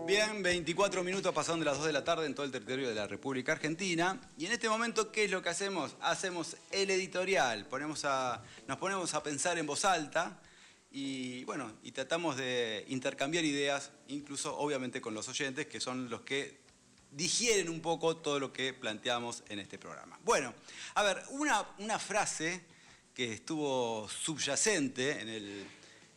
Bien, 24 minutos pasaron de las 2 de la tarde en todo el territorio de la República Argentina. Y en este momento, ¿qué es lo que hacemos? Hacemos el editorial, nos ponemos a pensar en voz alta y, bueno, y tratamos de intercambiar ideas, incluso obviamente con los oyentes, que son los que digieren un poco todo lo que planteamos en este programa. Bueno, a ver, una frase que estuvo subyacente en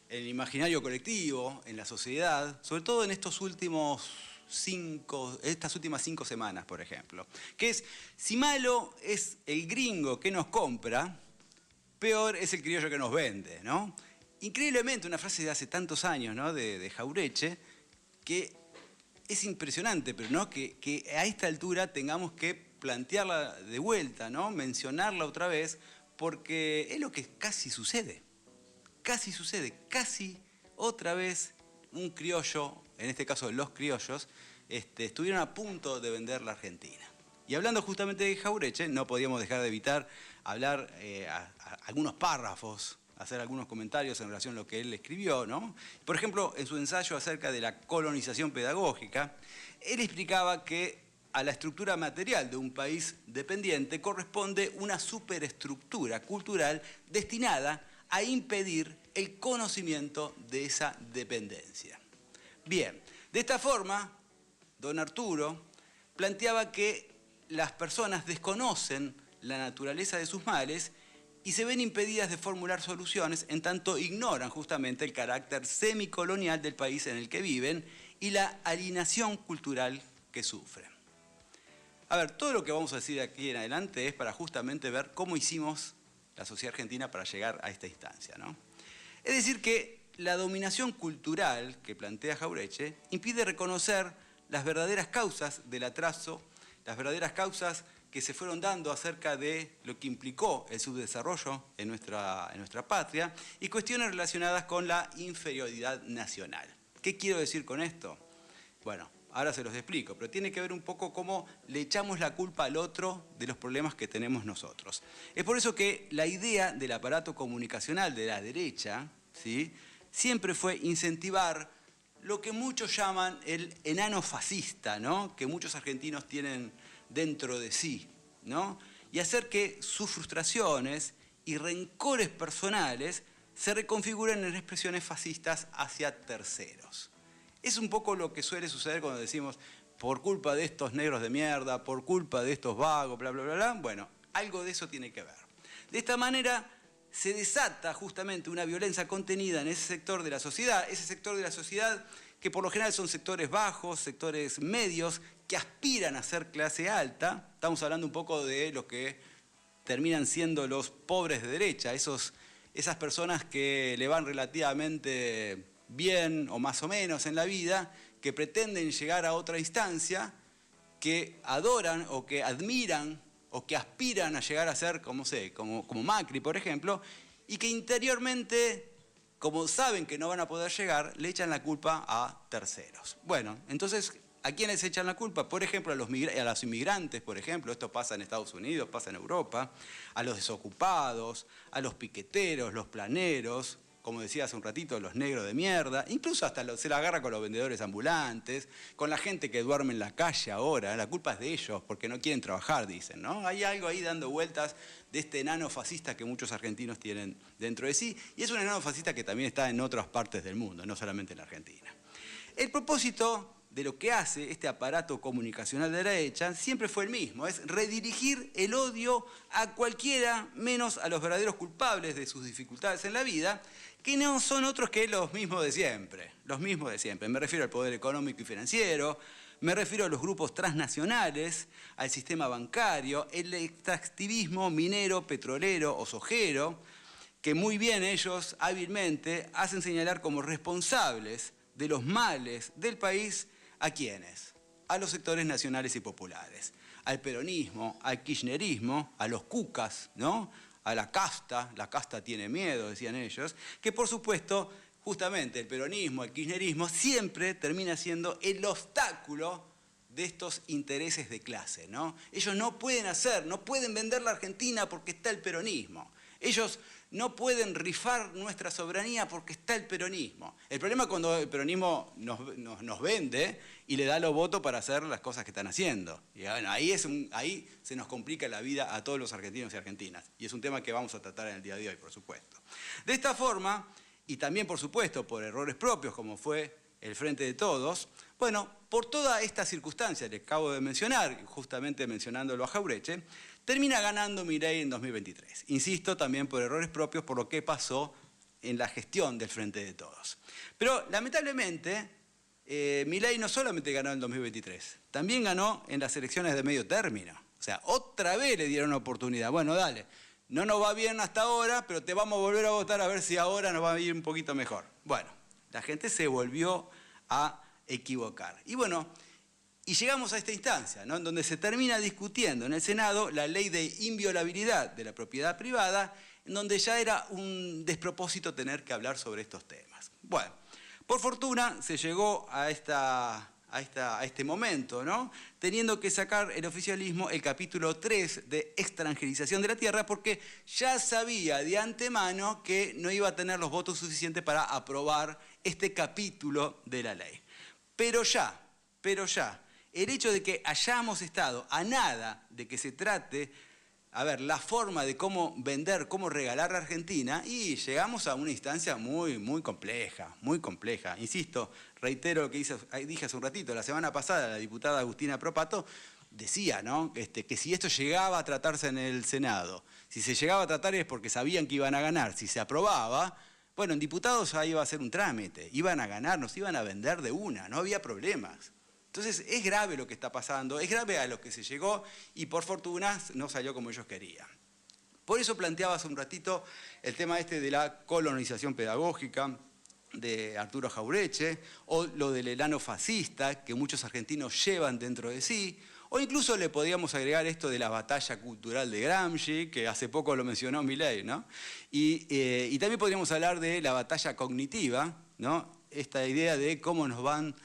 el imaginario colectivo, en la sociedad, sobre todo en estas últimas 5 semanas, por ejemplo, que es: si malo es el gringo que nos compra, peor es el criollo que nos vende, ¿no? Increíblemente, una frase de hace tantos años, ¿no?, de Jauretche, que es impresionante, pero no que a esta altura tengamos que plantearla de vuelta, ¿no?, mencionarla otra vez, porque es lo que casi sucede. Casi otra vez un criollo, en este caso los criollos, estuvieron a punto de vender la Argentina. Y hablando justamente de Jauretche, no podíamos dejar de evitar hablar algunos párrafos, hacer algunos comentarios en relación a lo que él escribió, ¿no? Por ejemplo, en su ensayo acerca de la colonización pedagógica, él explicaba que a la estructura material de un país dependiente corresponde una superestructura cultural destinada a impedir el conocimiento de esa dependencia. Bien, de esta forma, don Arturo planteaba que las personas desconocen la naturaleza de sus males y se ven impedidas de formular soluciones, en tanto ignoran justamente el carácter semicolonial del país en el que viven y la alienación cultural que sufren. A ver, todo lo que vamos a decir de aquí en adelante es para justamente ver cómo hicimos la sociedad argentina para llegar a esta instancia, ¿no? Es decir, que la dominación cultural que plantea Jauretche impide reconocer las verdaderas causas del atraso, las verdaderas causas que se fueron dando acerca de lo que implicó el subdesarrollo en nuestra patria y cuestiones relacionadas con la inferioridad nacional. ¿Qué quiero decir con esto? Bueno, ahora se los explico, pero tiene que ver un poco cómo le echamos la culpa al otro de los problemas que tenemos nosotros. Es por eso que la idea del aparato comunicacional de la derecha, ¿sí?, siempre fue incentivar lo que muchos llaman el enano fascista, ¿no?, que muchos argentinos tienen dentro de sí, ¿no?, y hacer que sus frustraciones y rencores personales se reconfiguren en expresiones fascistas hacia terceros. Es un poco lo que suele suceder cuando decimos, por culpa de estos negros de mierda, por culpa de estos vagos, bla, bla, bla, bla. Bueno, algo de eso tiene que ver. De esta manera se desata justamente una violencia contenida en ese sector de la sociedad que por lo general son sectores bajos, sectores medios, que aspiran a ser clase alta. Estamos hablando un poco de lo que terminan siendo los pobres de derecha, esas personas que le van relativamente bien o más o menos en la vida, que pretenden llegar a otra instancia, que adoran o que admiran o que aspiran a llegar a ser, como Macri, por ejemplo, y que interiormente, como saben que no van a poder llegar, le echan la culpa a terceros. Bueno, entonces, ¿a quiénes echan la culpa? Por ejemplo, a los inmigrantes, por ejemplo, esto pasa en Estados Unidos, pasa en Europa, a los desocupados, a los piqueteros, los planeros, como decía hace un ratito, los negros de mierda, incluso hasta se la agarra con los vendedores ambulantes, con la gente que duerme en la calle ahora. La culpa es de ellos, porque no quieren trabajar, dicen, ¿no? Hay algo ahí dando vueltas de este enano fascista que muchos argentinos tienen dentro de sí, y es un enano fascista que también está en otras partes del mundo, no solamente en la Argentina. El propósito de lo que hace este aparato comunicacional de la derecha siempre fue el mismo, es redirigir el odio a cualquiera menos a los verdaderos culpables de sus dificultades en la vida, que no son otros que los mismos de siempre. Me refiero al poder económico y financiero, me refiero a los grupos transnacionales, al sistema bancario, el extractivismo minero, petrolero o sojero, que muy bien ellos hábilmente hacen señalar como responsables de los males del país. ¿A quiénes? A los sectores nacionales y populares, al peronismo, al kirchnerismo, a los cucas, ¿no?, a la casta tiene miedo, decían ellos, que por supuesto, justamente el peronismo, el kirchnerismo, siempre termina siendo el obstáculo de estos intereses de clase, ¿no? Ellos no pueden vender la Argentina porque está el peronismo. Ellos no pueden rifar nuestra soberanía porque está el peronismo. El problema es cuando el peronismo nos vende y le da los votos para hacer las cosas que están haciendo. Y bueno, ahí se nos complica la vida a todos los argentinos y argentinas. Y es un tema que vamos a tratar en el día de hoy, por supuesto. De esta forma, y también por supuesto por errores propios como fue el Frente de Todos, bueno, por toda esta circunstancia que acabo de mencionar, justamente mencionándolo a Jauretche, termina ganando Milei en 2023. Insisto, también por errores propios, por lo que pasó en la gestión del Frente de Todos. Pero lamentablemente, Milei no solamente ganó en 2023, también ganó en las elecciones de medio término. O sea, otra vez le dieron una oportunidad. Bueno, dale, no nos va bien hasta ahora, pero te vamos a volver a votar a ver si ahora nos va a ir un poquito mejor. Bueno, la gente se volvió a equivocar. Y bueno, y llegamos a esta instancia, ¿no?, en donde se termina discutiendo en el Senado la ley de inviolabilidad de la propiedad privada, en donde ya era un despropósito tener que hablar sobre estos temas. Bueno, por fortuna se llegó a este momento, ¿no?, teniendo que sacar el oficialismo el capítulo 3 de extranjerización de la tierra, porque ya sabía de antemano que no iba a tener los votos suficientes para aprobar este capítulo de la ley. Pero ya, el hecho de que hayamos estado a nada de que se trate, a ver, la forma de cómo vender, cómo regalar a Argentina, y llegamos a una instancia muy compleja, muy compleja. Insisto, reitero lo que dije hace un ratito, la semana pasada la diputada Agustina Propato decía, ¿no?, que si esto llegaba a tratarse en el Senado, si se llegaba a tratar es porque sabían que iban a ganar, si se aprobaba, bueno, en diputados ahí iba a ser un trámite, iban a ganar, nos iban a vender de una, no había problemas. Entonces es grave lo que está pasando, es grave a lo que se llegó y por fortuna no salió como ellos querían. Por eso planteaba hace un ratito el tema de la colonización pedagógica de Arturo Jauretche, o lo del elano fascista que muchos argentinos llevan dentro de sí, o incluso le podríamos agregar esto de la batalla cultural de Gramsci, que hace poco lo mencionó Milei, ¿no? Y también podríamos hablar de la batalla cognitiva, ¿no?, esta idea de cómo nos van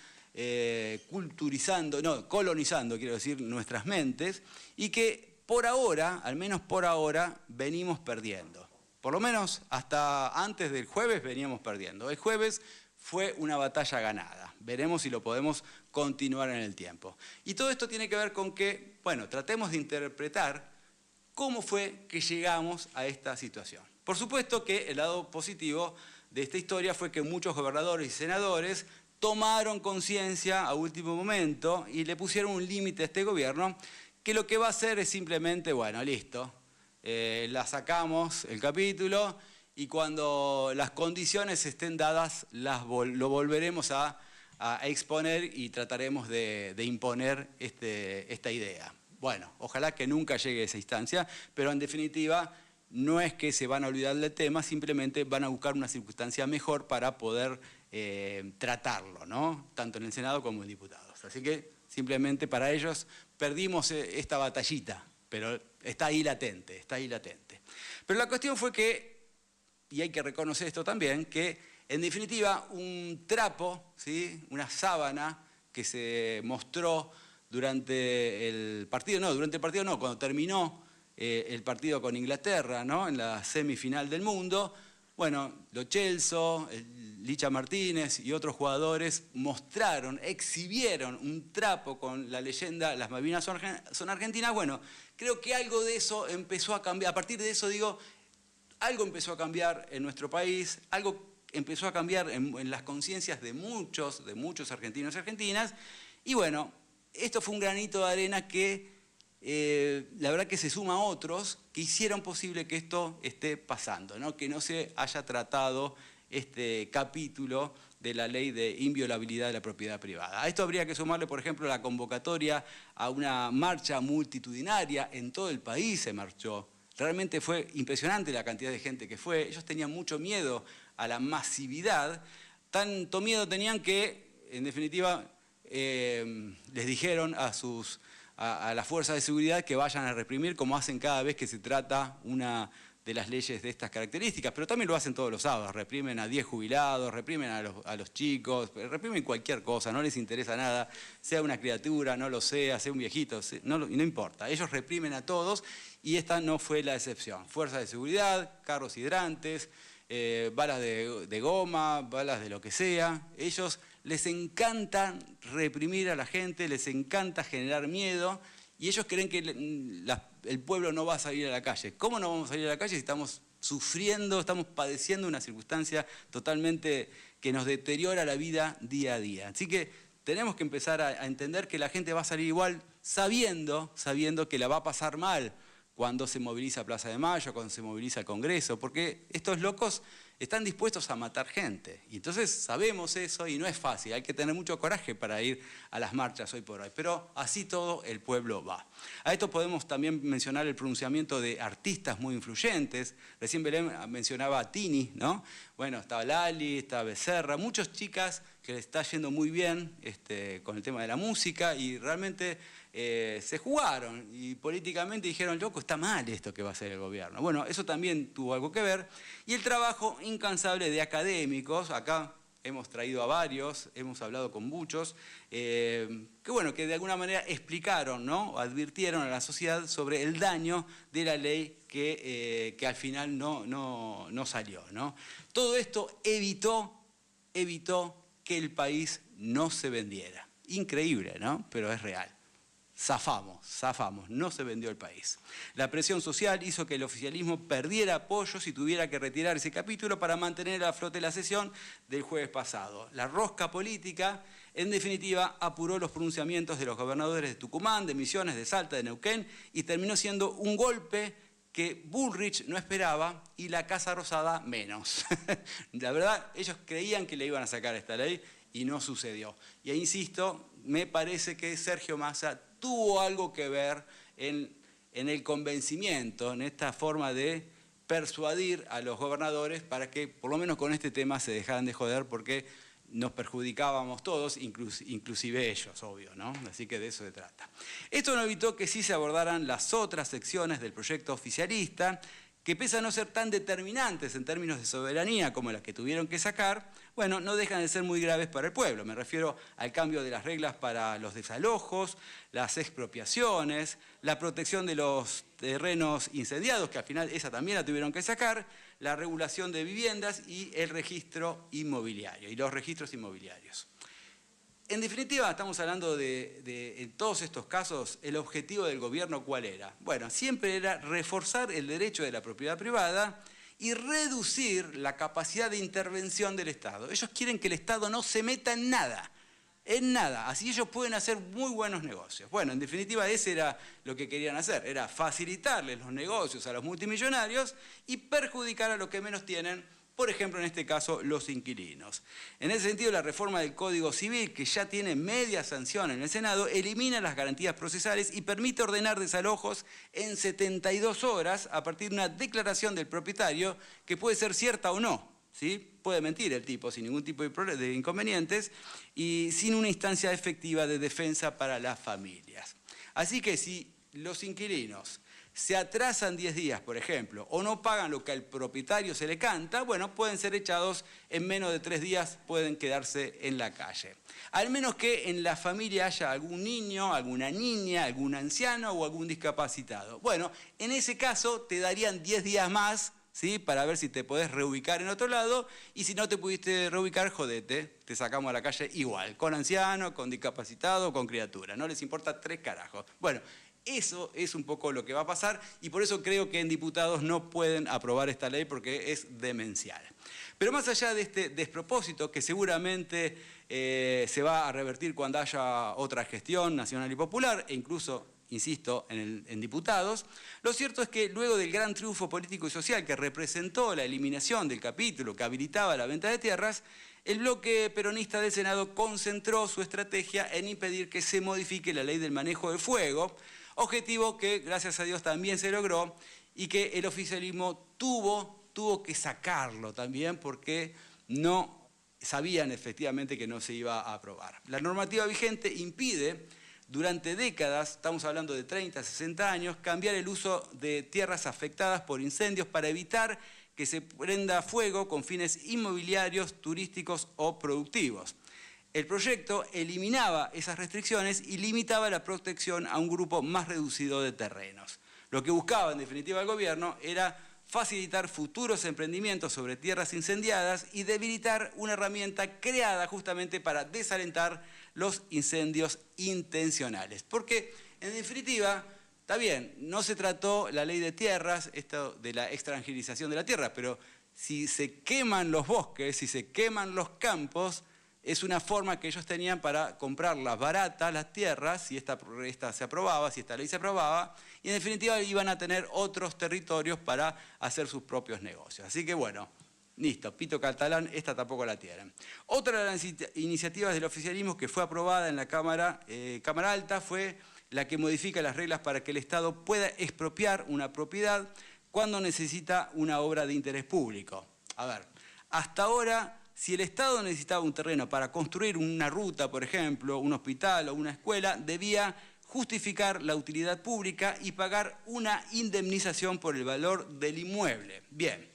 colonizando, quiero decir, nuestras mentes, y que por ahora, al menos por ahora, venimos perdiendo. Por lo menos hasta antes del jueves veníamos perdiendo. El jueves fue una batalla ganada. Veremos si lo podemos continuar en el tiempo. Y todo esto tiene que ver con que, bueno, tratemos de interpretar cómo fue que llegamos a esta situación. Por supuesto que el lado positivo de esta historia fue que muchos gobernadores y senadores tomaron conciencia a último momento y le pusieron un límite a este gobierno, que lo que va a hacer es simplemente, bueno, listo, la sacamos el capítulo y cuando las condiciones estén dadas lo volveremos a exponer y trataremos de imponer esta idea. Bueno, ojalá que nunca llegue a esa instancia, pero en definitiva no es que se van a olvidar del tema, simplemente van a buscar una circunstancia mejor para poder tratarlo, ¿no?, tanto en el Senado como en diputados. Así que simplemente para ellos perdimos esta batallita, pero está ahí latente, está ahí latente. Pero la cuestión fue que, y hay que reconocer esto también, que en definitiva un trapo, ¿sí?, una sábana que se mostró durante el partido, cuando terminó el partido con Inglaterra, ¿no?, en la semifinal del mundo, bueno, Lo Celso, Licha Martínez y otros jugadores exhibieron un trapo con la leyenda "Las Malvinas son argentinas". Bueno, creo que algo de eso empezó a cambiar. A partir de eso, digo, algo empezó a cambiar en nuestro país, algo empezó a cambiar en las conciencias de muchos argentinos y argentinas. Y bueno, esto fue un granito de arena que la verdad que se suma a otros que hicieron posible que esto esté pasando, ¿no?, que no se haya tratado este capítulo de la ley de inviolabilidad de la propiedad privada. A esto habría que sumarle, por ejemplo, la convocatoria a una marcha multitudinaria. En todo el país se marchó. Realmente fue impresionante la cantidad de gente que fue. Ellos tenían mucho miedo a la masividad. Tanto miedo tenían que, en definitiva, les dijeron a las fuerzas de seguridad que vayan a reprimir, como hacen cada vez que se trata una de las leyes de estas características, pero también lo hacen todos los sábados, reprimen a 10 jubilados, reprimen a los chicos, reprimen cualquier cosa, no les interesa nada, sea una criatura, no lo sea un viejito, no importa, ellos reprimen a todos y esta no fue la excepción. Fuerzas de seguridad, carros hidrantes, balas de goma, balas de lo que sea, ellos les encanta reprimir a la gente, les encanta generar miedo, y ellos creen que el pueblo no va a salir a la calle. ¿Cómo no vamos a salir a la calle si estamos sufriendo, estamos padeciendo una circunstancia totalmente que nos deteriora la vida día a día? Así que tenemos que empezar a entender que la gente va a salir igual sabiendo que la va a pasar mal cuando se moviliza Plaza de Mayo, cuando se moviliza el Congreso, porque estos locos están dispuestos a matar gente. Y entonces sabemos eso y no es fácil, hay que tener mucho coraje para ir a las marchas hoy por hoy. Pero así todo el pueblo va. A esto podemos también mencionar el pronunciamiento de artistas muy influyentes. Recién Belén mencionaba a Tini, ¿no? Bueno, estaba Lali, estaba Becerra, muchas chicas que le está yendo muy bien con el tema de la música y realmente se jugaron y políticamente dijeron, loco, está mal esto que va a hacer el gobierno. Bueno, eso también tuvo algo que ver. Y el trabajo incansable de académicos, acá hemos traído a varios, hemos hablado con muchos, que de alguna manera explicaron, ¿no? Advirtieron a la sociedad sobre el daño de la ley que al final no salió, ¿no? Todo esto evitó que el país no se vendiera. Increíble, ¿no? Pero es real. Zafamos, no se vendió el país. La presión social hizo que el oficialismo perdiera apoyos y tuviera que retirar ese capítulo para mantener a flote la sesión del jueves pasado. La rosca política, en definitiva, apuró los pronunciamientos de los gobernadores de Tucumán, de Misiones, de Salta, de Neuquén, y terminó siendo un golpe que Bullrich no esperaba y la Casa Rosada menos. La verdad, ellos creían que le iban a sacar esta ley y no sucedió. Y ahí insisto, me parece que Sergio Massa tuvo algo que ver en el convencimiento, en esta forma de persuadir a los gobernadores para que por lo menos con este tema se dejaran de joder porque nos perjudicábamos todos, inclusive ellos, obvio, ¿no? Así que de eso se trata. Esto no evitó que sí se abordaran las otras secciones del proyecto oficialista, que pese a no ser tan determinantes en términos de soberanía como las que tuvieron que sacar, bueno, no dejan de ser muy graves para el pueblo. Me refiero al cambio de las reglas para los desalojos, las expropiaciones, la protección de los terrenos incendiados, que al final esa también la tuvieron que sacar, la regulación de viviendas y el registro inmobiliario, y los registros inmobiliarios. En definitiva, estamos hablando en todos estos casos, el objetivo del gobierno, ¿cuál era? Bueno, siempre era reforzar el derecho de la propiedad privada y reducir la capacidad de intervención del Estado. Ellos quieren que el Estado no se meta en nada, así ellos pueden hacer muy buenos negocios. Bueno, en definitiva, ese era lo que querían hacer, era facilitarles los negocios a los multimillonarios y perjudicar a los que menos tienen, por ejemplo, en este caso, los inquilinos. En ese sentido, la reforma del Código Civil, que ya tiene media sanción en el Senado, elimina las garantías procesales y permite ordenar desalojos en 72 horas a partir de una declaración del propietario que puede ser cierta o no, ¿sí? Puede mentir el tipo sin ningún tipo de inconvenientes y sin una instancia efectiva de defensa para las familias. Así que si los inquilinos se atrasan 10 días, por ejemplo, o no pagan lo que al propietario se le canta, bueno, pueden ser echados en menos de 3 días, pueden quedarse en la calle. Al menos que en la familia haya algún niño, alguna niña, algún anciano o algún discapacitado. Bueno, en ese caso te darían 10 días más, ¿sí? Para ver si te podés reubicar en otro lado, y si no te pudiste reubicar, jodete, te sacamos a la calle igual, con anciano, con discapacitado, con criatura, no les importa 3 carajos. Bueno, eso es un poco lo que va a pasar y por eso creo que en diputados no pueden aprobar esta ley porque es demencial. Pero más allá de este despropósito que seguramente se va a revertir cuando haya otra gestión nacional y popular e incluso, insisto, en diputados, lo cierto es que luego del gran triunfo político y social que representó la eliminación del capítulo que habilitaba la venta de tierras, el bloque peronista del Senado concentró su estrategia en impedir que se modifique la ley del manejo del fuego, objetivo que, gracias a Dios, también se logró y que el oficialismo tuvo que sacarlo también porque no sabían efectivamente que no se iba a aprobar. La normativa vigente impide durante décadas, estamos hablando de 30, 60 años, cambiar el uso de tierras afectadas por incendios para evitar que se prenda fuego con fines inmobiliarios, turísticos o productivos. El proyecto eliminaba esas restricciones y limitaba la protección a un grupo más reducido de terrenos. Lo que buscaba, en definitiva, el gobierno era facilitar futuros emprendimientos sobre tierras incendiadas y debilitar una herramienta creada justamente para desalentar los incendios intencionales. Porque, en definitiva, está bien, no se trató la ley de tierras, esto de la extranjerización de la tierra, pero si se queman los bosques, si se queman los campos, es una forma que ellos tenían para comprarlas baratas, las tierras, si esta se aprobaba, si esta ley se aprobaba, y en definitiva iban a tener otros territorios para hacer sus propios negocios. Así que bueno, listo, pito catalán, esta tampoco la tienen. Otra de las iniciativas del oficialismo que fue aprobada en la Cámara Alta fue la que modifica las reglas para que el Estado pueda expropiar una propiedad cuando necesita una obra de interés público. A ver, hasta ahora, si el Estado necesitaba un terreno para construir una ruta, por ejemplo, un hospital o una escuela, debía justificar la utilidad pública y pagar una indemnización por el valor del inmueble. Bien,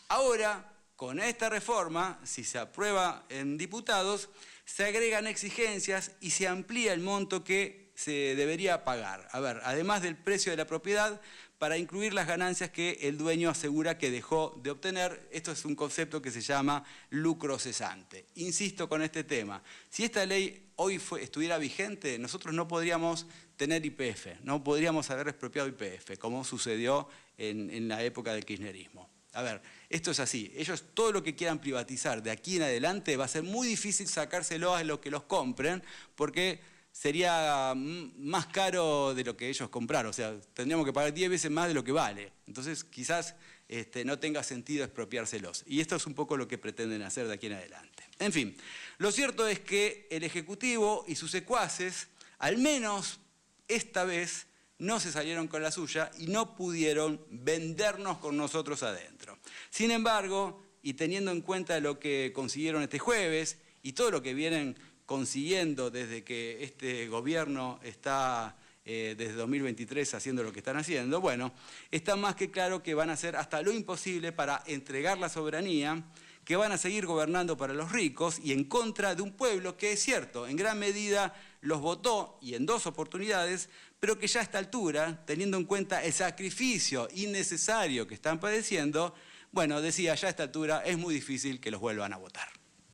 ahora, con esta reforma, si se aprueba en diputados, se agregan exigencias y se amplía el monto que se debería pagar. A ver, además del precio de la propiedad, para incluir las ganancias que el dueño asegura que dejó de obtener. Esto es un concepto que se llama lucro cesante. Insisto con este tema. Si esta ley hoy estuviera vigente, nosotros no podríamos tener YPF, no podríamos haber expropiado YPF, como sucedió en la época del kirchnerismo. A ver, esto es así. Ellos todo lo que quieran privatizar de aquí en adelante va a ser muy difícil sacárselo a los que los compren, porque sería más caro de lo que ellos compraron. O sea, tendríamos que pagar 10 veces más de lo que vale. Entonces, quizás no tenga sentido expropiárselos. Y esto es un poco lo que pretenden hacer de aquí en adelante. En fin, lo cierto es que el Ejecutivo y sus secuaces, al menos esta vez, no se salieron con la suya y no pudieron vendernos con nosotros adentro. Sin embargo, y teniendo en cuenta lo que consiguieron este jueves y todo lo que vienen consiguiendo desde que este gobierno está desde 2023 haciendo lo que están haciendo, bueno, está más que claro que van a hacer hasta lo imposible para entregar la soberanía, que van a seguir gobernando para los ricos y en contra de un pueblo que es cierto, en gran medida los votó y en 2 oportunidades, pero que ya a esta altura, teniendo en cuenta el sacrificio innecesario que están padeciendo, bueno, decía, ya a esta altura es muy difícil que los vuelvan a votar.